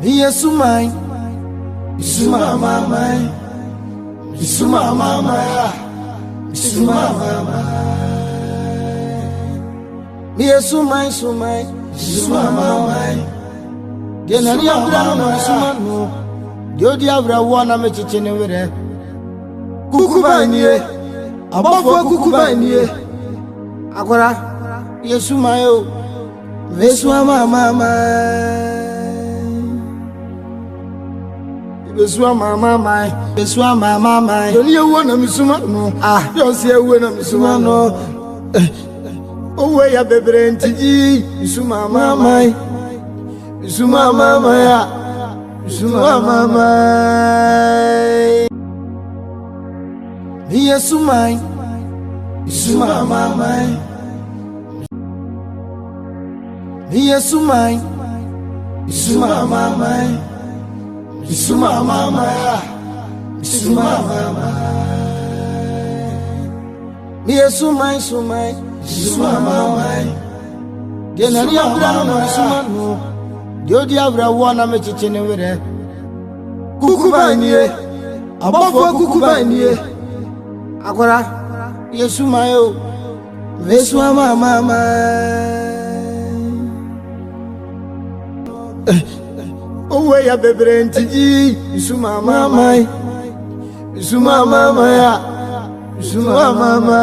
Me a suman, suma mama, suma mama, suma mama. Me a suman, suma mama. Then I have done suman. Jodi abra wana me chichene were. Kukubanie, a Bofo Kukubanie. Agora, Yesumayo, Vesua mama. Besua mama, besua mama. Don't you want a misuma? No, don't see a winner, misuma. No, oh, where a baby and tea, misuma mama, misuma mama, misuma mama. Me a sumai, misuma mama, me a sumai, misuma mama. Suma mama, suma mama. Me a sumai, suma mama. Then I have done suman. Jodi abra wana me chichene were. Kukubanie, a Bofo Kukubanie. Agora, Yesumayo, Vesua mama. Oh, where a baby and tea, Suma mama, Suma mama, Suma mama.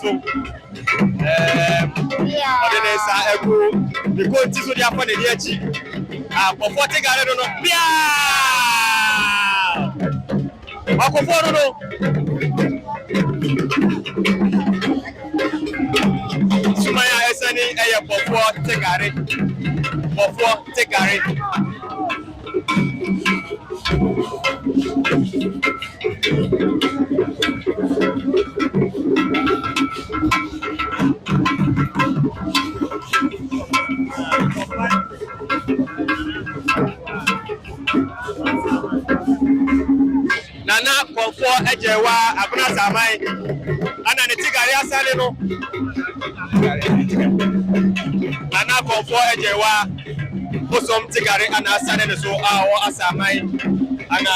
so odene sa ego the goal ti so dia for the echi Bofo Tigari no bia Akofo no Sumaya esani eye Bofo Tigari Nana Konfo ejewa abuna samai ana ne Tigari asale no Nana Konfo ejewa bosom Tigari ana asale ne so awo asamai ana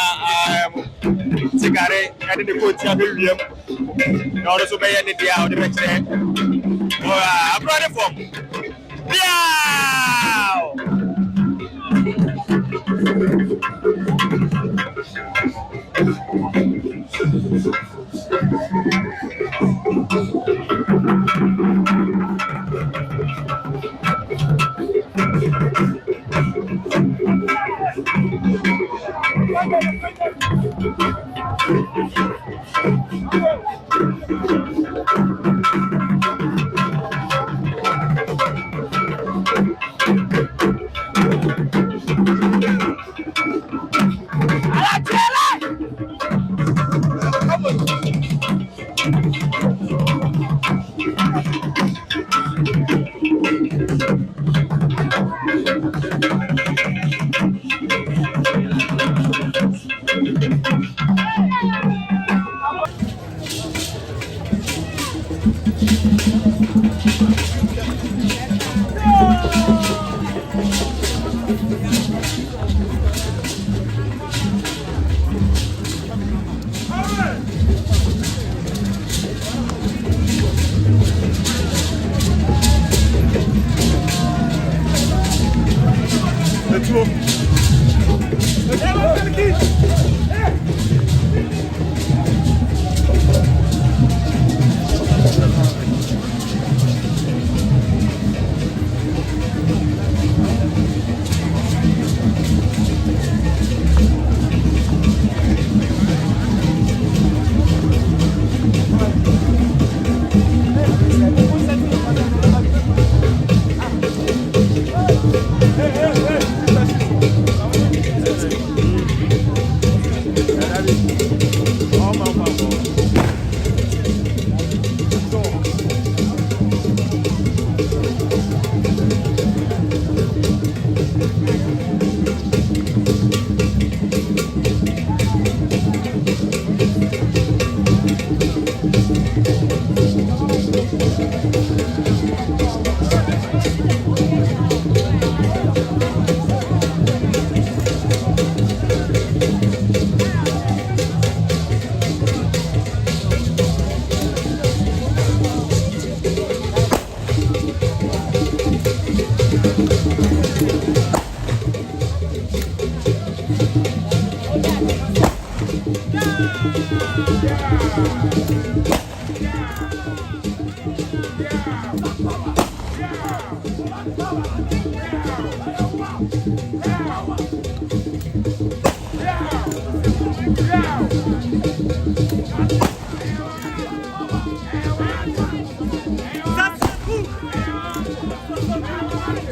Tigari ade ne ko tia be wiem na oro so be ye ne dia o de be kire abro de form biao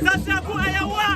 Sasraku ayawa.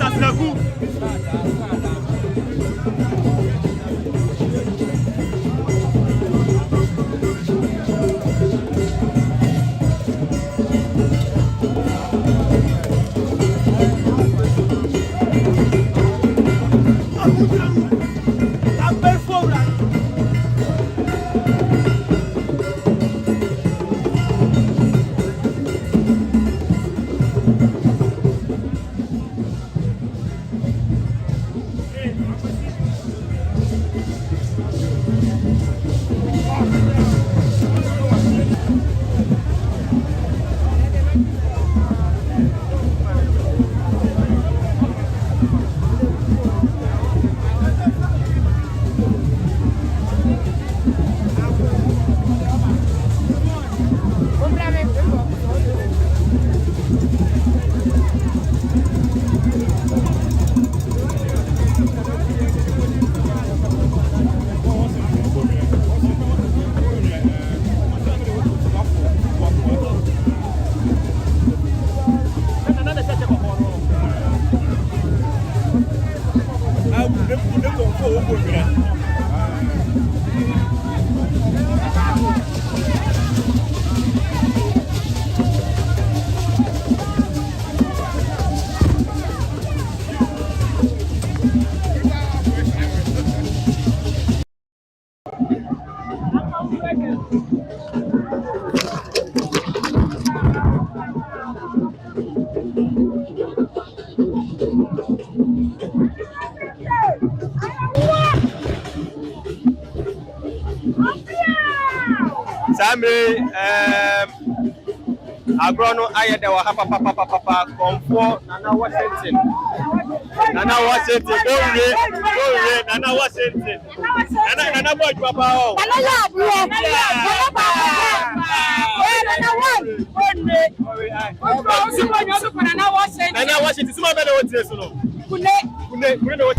Sasraku. Sami agrono ayede wa papa Komfo Nana Washington go re Nana Washington Nana boy papa o Nana Washington suma be de wo tire so no kune no